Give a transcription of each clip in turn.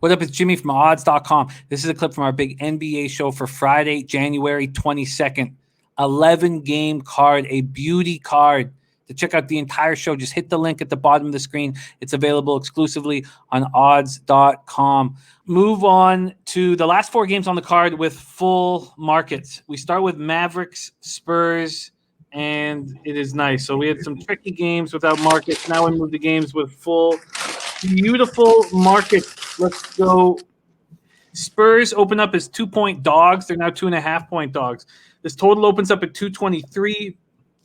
What up? It's Jimmy from odds.com. This is a clip from our big NBA show for Friday, January 22nd. 11-game card, a beauty card. To check out the entire show, just hit the link at the bottom of the screen. It's available exclusively on odds.com. Move on to the last 4 games on the card with full markets. We start with Mavericks, Spurs, and it is nice. So we had some tricky games without markets. Now we move to games with full, beautiful markets. Let's go. Spurs open up as 2-point dogs. They're now 2.5-point dogs. This total opens up at 223.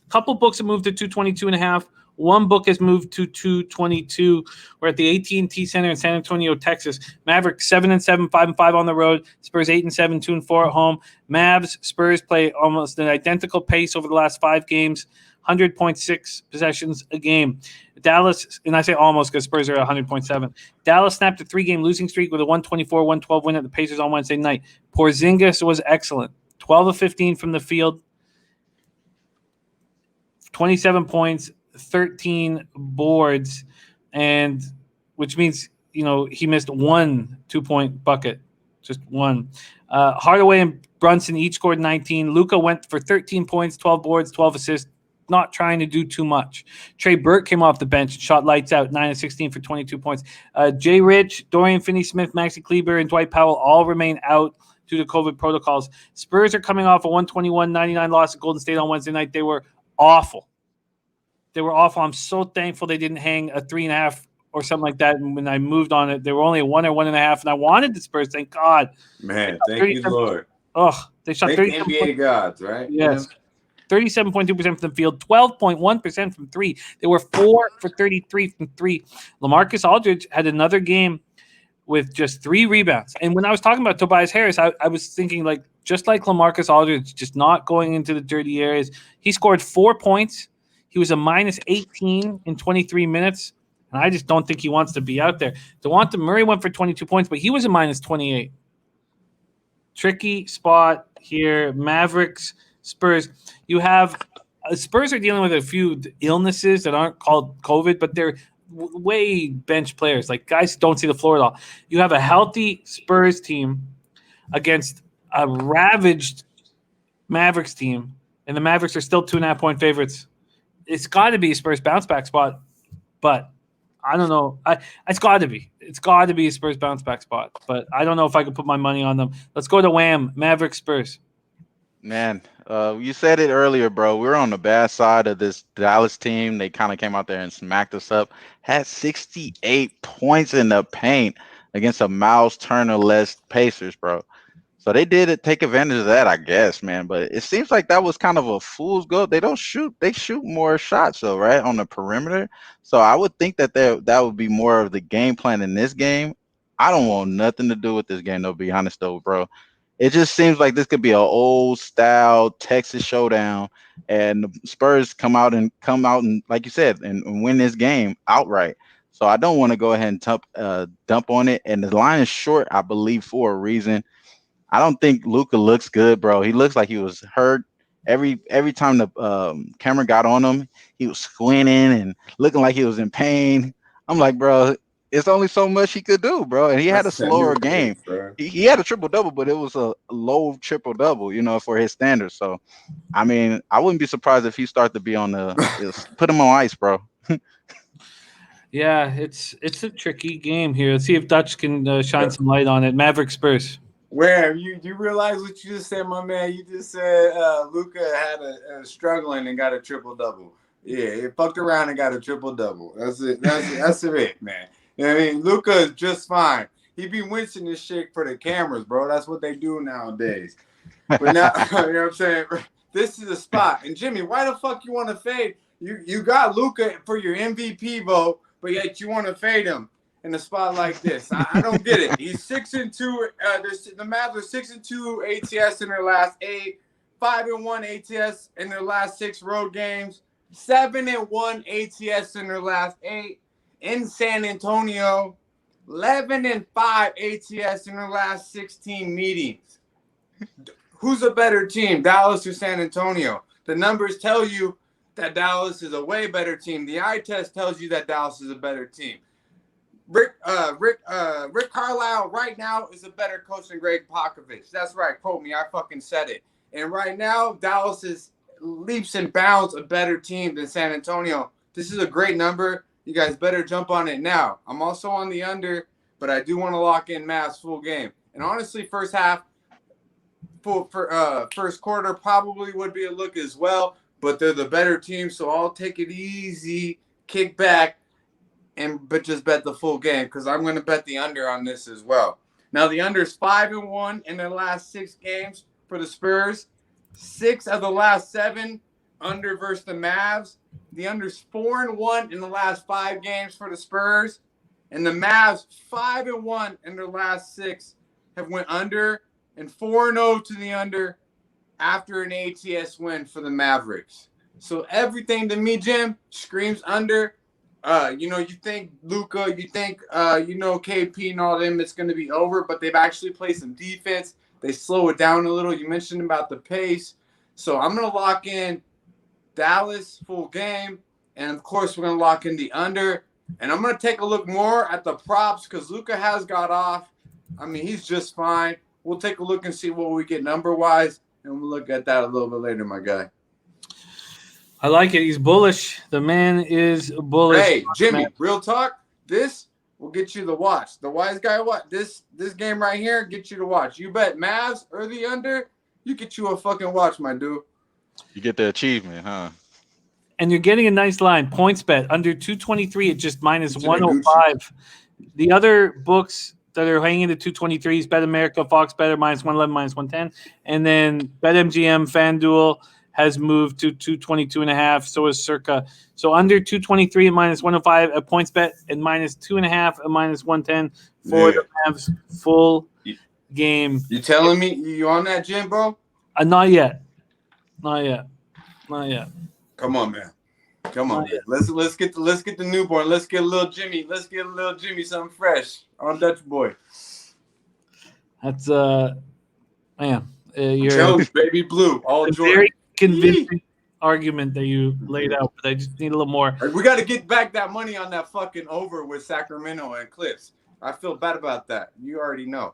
A couple books have moved to 222.5. One book has moved to 222. We're at the AT&T Center in San Antonio, Texas. Mavericks 7-7, 5-5 on the road. Spurs 8-7, 2-4 at home. Mavs, Spurs play almost an identical pace over the last 5 games. 100.6 possessions a game. Dallas, and I say almost because Spurs are at 100.7. Dallas snapped a 3-game losing streak with a 124-112 win at the Pacers on Wednesday night. Porzingis was excellent. 12 of 15 from the field. 27 points, 13 boards, and which means, he missed 1 2-point bucket, just one. Hardaway and Brunson each scored 19. Luka went for 13 points, 12 boards, 12 assists, not trying to do too much. Trey Burke came off the bench and shot lights out, 9 of 16 for 22 points. Jay Rich, Dorian Finney-Smith, Maxi Kleber, and Dwight Powell all remain out due to COVID protocols. Spurs are coming off a 121-99 loss at Golden State on Wednesday night. They were awful. I'm so thankful they didn't hang a 3.5 or something like that. And when I moved on it, they were only a 1 or 1.5, and I wanted the Spurs. Thank God. Man, thank you, Lord. They shot 30 NBA gods, right? Yes. 37.2% from the field, 12.1% from 3. They were 4 for 33 from 3. LaMarcus Aldridge had another game with just 3 rebounds. And when I was talking about Tobias Harris, I was thinking, just like LaMarcus Aldridge, just not going into the dirty areas. He scored 4 points. He was a minus 18 in 23 minutes, and I just don't think he wants to be out there. DeJounte Murray went for 22 points, but he was a minus 28. Tricky spot here. Mavericks, Spurs. You have Spurs are dealing with a few illnesses that aren't called COVID, but they're way bench players. Guys don't see the floor at all. You have a healthy Spurs team against a ravaged Mavericks team, and the Mavericks are still 2.5-point favorites. It's got to be a Spurs bounce back spot, but I don't know. It's got to be. It's got to be a Spurs bounce back spot, but I don't know if I could put my money on them. Let's go to Wham, Mavericks, Spurs. Man, you said it earlier, bro. We're on the bad side of this Dallas team. They kind of came out there and smacked us up. Had 68 points in the paint against a Miles Turner-less Pacers, bro. So they did take advantage of that, I guess, man. But it seems like that was kind of a fool's goal. They don't shoot. They shoot more shots, though, right, on the perimeter. So I would think that that would be more of the game plan in this game. I don't want nothing to do with this game, though, to be honest, though, bro. It just seems like this could be an old-style Texas showdown, and the Spurs come out and like you said, and win this game outright. So I don't want to go ahead and dump on it. And the line is short, I believe, for a reason. I don't think Luka looks good, bro. He looks like he was hurt. Every time the camera got on him, he was squinting and looking like he was in pain. I'm like, bro, it's only so much he could do, bro. And he had a slower game. He had a triple-double, but it was a low triple-double, for his standards. So, I mean, I wouldn't be surprised if he started to be on put him on ice, bro. Yeah, it's a tricky game here. Let's see if Dutch can shine some light on it. Mavericks, Spurs. Where you realize what you just said, my man? You just said Luka had a struggling and got a triple-double. Yeah, he fucked around and got a triple-double. That's it. That's it, man. I mean, Luka is just fine. He be wincing this shit for the cameras, bro. That's what they do nowadays. But now, you know what I'm saying? This is a spot. And Jimmy, why the fuck you want to fade? You got Luka for your MVP vote, but yet you want to fade him in a spot like this. I don't get it. He's 6-2. The Mavs are 6-2 ATS in their last 8, 5-1 ATS in their last 6 road games, 7-1 ATS in their last 8 in San Antonio, 11-5 ATS in their last 16 meetings. Who's a better team, Dallas or San Antonio? The numbers tell you that Dallas is a way better team. The eye test tells you that Dallas is a better team. Rick Carlisle right now is a better coach than Greg Popovich. That's right. Quote me. I fucking said it. And right now, Dallas is leaps and bounds a better team than San Antonio. This is a great number. You guys better jump on it now. I'm also on the under, but I do want to lock in Mavs full game. And honestly, first half, first quarter probably would be a look as well, but they're the better team, so I'll take it easy, kick back, but just bet the full game because I'm going to bet the under on this as well. Now, the under is 5-1 in their last 6 games for the Spurs. 6 of the last 7 under versus the Mavs. The under's 4-1 in the last 5 games for the Spurs. And the Mavs, 5-1 in their last 6 have went under, and 4-0 to the under after an ATS win for the Mavericks. So everything to me, Jim, screams under. You think Luka, you think, KP and all them, it's going to be over, but they've actually played some defense. They slow it down a little. You mentioned about the pace. So I'm going to lock in Dallas full game. And, of course, we're going to lock in the under. And I'm going to take a look more at the props because Luka has got off. I mean, he's just fine. We'll take a look and see what we get number-wise, and we'll look at that a little bit later, my guy. I like it. He's bullish. The man is bullish. Hey, Jimmy, real talk, this will get you the watch. The wise guy watch. This game right here get you to watch. You bet Mavs or the under, you get you a fucking watch, my dude. You get the achievement, huh? And you're getting a nice line. Points bet under 223 at just minus 105. The other books that are hanging at 223s, Bet America, Fox Better, minus 111, minus 110. And then BetMGM, FanDuel has moved to 222.5. So is Circa. So under 223 and minus 105 at points bet, and minus 2.5 and minus 110 for the Mavs full game. You telling me you on that, Jim, bro? Not yet. Come on, man. Come on, man. Let's get the newborn. Let's get a little Jimmy. Let's get a little Jimmy something fresh on Dutch boy. That's man. Jones, baby blue, all joy. Very convincing argument that you laid out, but I just need a little more. We got to get back that money on that fucking over with Sacramento and Clips. I feel bad about that. You already know.